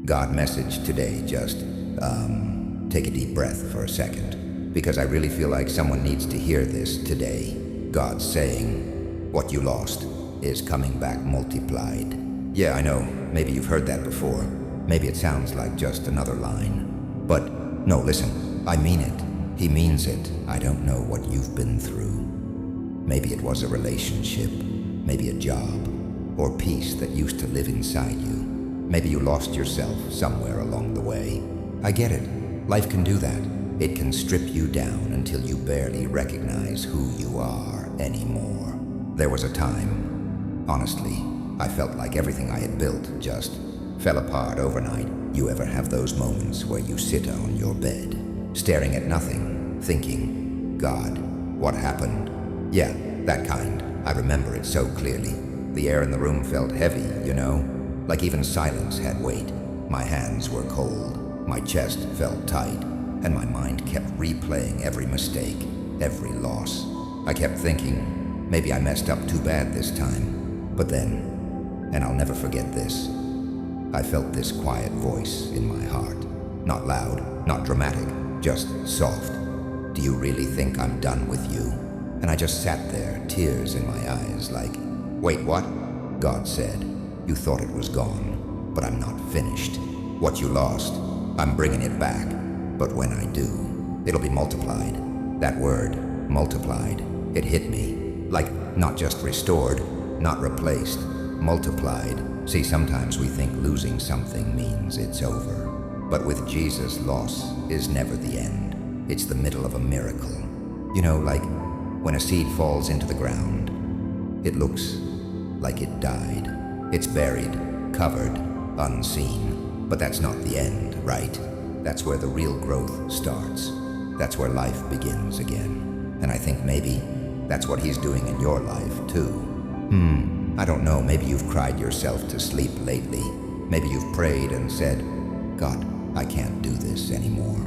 God message today, just, take a deep breath for a second, because I really feel like someone needs to hear this today. God's saying, what you lost is coming back multiplied. Yeah, I know, maybe you've heard that before. Maybe it sounds like just another line. But no, listen, I mean it. He means it. I don't know what you've been through. Maybe it was a relationship, maybe a job, or peace that used to live inside you. Maybe you lost yourself somewhere along the way. I get it. Life can do that. It can strip you down until you barely recognize who you are anymore. There was a time, honestly, I felt like everything I had built just fell apart overnight. You ever have those moments where you sit on your bed, staring at nothing, thinking, God, what happened? Yeah, that kind. I remember it so clearly. The air in the room felt heavy, you know, like even silence had weight. My hands were cold, my chest felt tight, and my mind kept replaying every mistake, every loss. I kept thinking, maybe I messed up too bad this time. But then, and I'll never forget this, I felt this quiet voice in my heart. Not loud, not dramatic, just soft. Do you really think I'm done with you? And I just sat there, tears in my eyes, like, wait, what? God said, you thought it was gone, but I'm not finished. What you lost, I'm bringing it back. But when I do, it'll be multiplied. That word, multiplied, it hit me. Like, not just restored, not replaced, multiplied. See, sometimes we think losing something means it's over. But with Jesus, loss is never the end. It's the middle of a miracle. You know, like when a seed falls into the ground, it looks like it died. It's buried, covered, unseen. But that's not the end, right? That's where the real growth starts. That's where life begins again. And I think maybe that's what he's doing in your life, too. I don't know, maybe you've cried yourself to sleep lately. Maybe you've prayed and said, God, I can't do this anymore.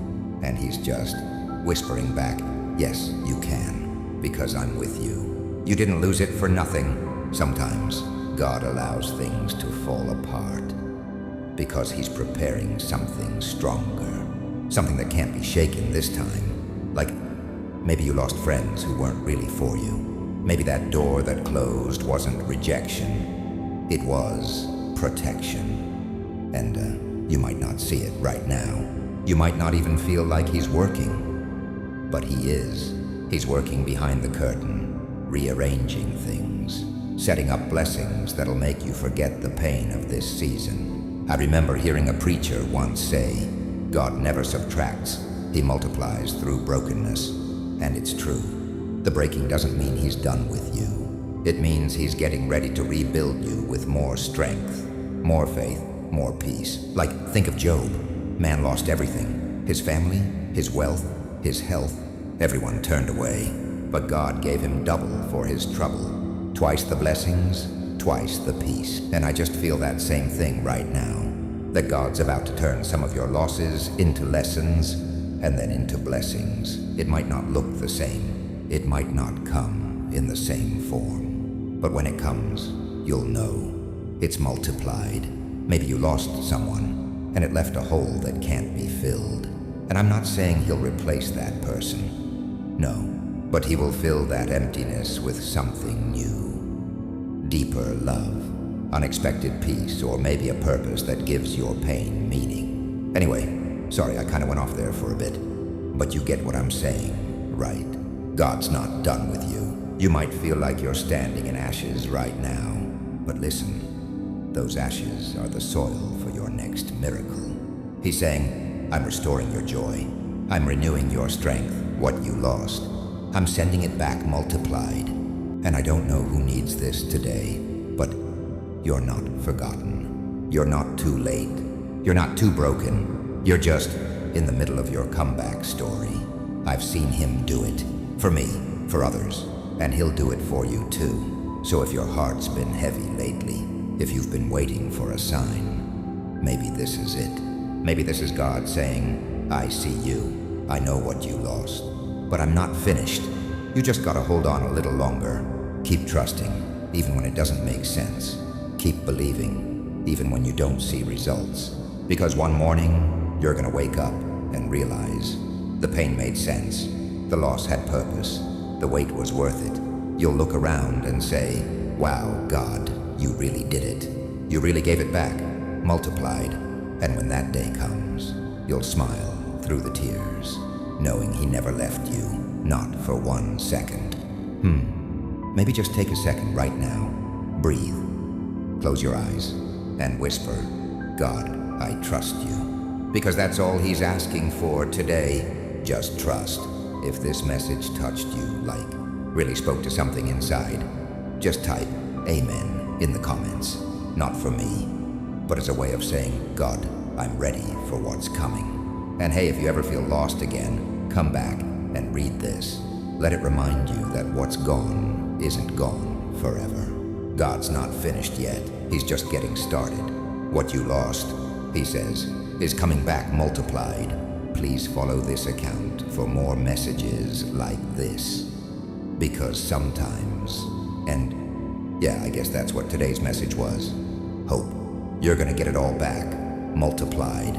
And he's just whispering back, yes, you can, because I'm with you. You didn't lose it for nothing. Sometimes God allows things to fall apart because he's preparing something stronger, something that can't be shaken this time. Like, maybe you lost friends who weren't really for you. Maybe that door that closed wasn't rejection, it was protection. And you might not see it right now. You might not even feel like he's working, but he is. He's working behind the curtain, rearranging things, setting up blessings that'll make you forget the pain of this season. I remember hearing a preacher once say, God never subtracts, he multiplies through brokenness. And it's true. The breaking doesn't mean he's done with you. It means he's getting ready to rebuild you with more strength, more faith, more peace. Like, think of Job. Man lost everything. His family, his wealth, his health. Everyone turned away. But God gave him double for his trouble. Twice the blessings, twice the peace. And I just feel that same thing right now. That God's about to turn some of your losses into lessons and then into blessings. It might not look the same. It might not come in the same form. But when it comes, you'll know. It's multiplied. Maybe you lost someone, and it left a hole that can't be filled. And I'm not saying he'll replace that person. No, but he will fill that emptiness with something new. Deeper love, unexpected peace, or maybe a purpose that gives your pain meaning. Anyway, sorry, I kind of went off there for a bit. But you get what I'm saying, right? God's not done with you. You might feel like you're standing in ashes right now, but listen, those ashes are the soil for your next miracle. He's saying, I'm restoring your joy. I'm renewing your strength, what you lost. I'm sending it back multiplied. And I don't know who needs this today, but you're not forgotten. You're not too late. You're not too broken. You're just in the middle of your comeback story. I've seen him do it. For me, for others, and he'll do it for you too. So if your heart's been heavy lately, if you've been waiting for a sign, maybe this is it. Maybe this is God saying, I see you, I know what you lost, but I'm not finished. You just gotta hold on a little longer. Keep trusting, even when it doesn't make sense. Keep believing, even when you don't see results. Because one morning, you're gonna wake up and realize the pain made sense, the loss had purpose, the wait was worth it. You'll look around and say, wow, God, you really did it. You really gave it back, multiplied. And when that day comes, you'll smile through the tears, knowing he never left you, not for 1 second. Maybe just take a second right now. Breathe. Close your eyes and whisper, God, I trust you. Because that's all he's asking for today. Just trust. If this message touched you, like really spoke to something inside, just type amen in the comments. Not for me, but as a way of saying, God, I'm ready for what's coming. And hey, if you ever feel lost again, come back and read this. Let it remind you that what's gone isn't gone forever. God's not finished yet. He's just getting started. What you lost, he says, is coming back multiplied. Please follow this account for more messages like this. Because sometimes, and yeah, I guess that's what today's message was. Hope. You're gonna get it all back, multiplied.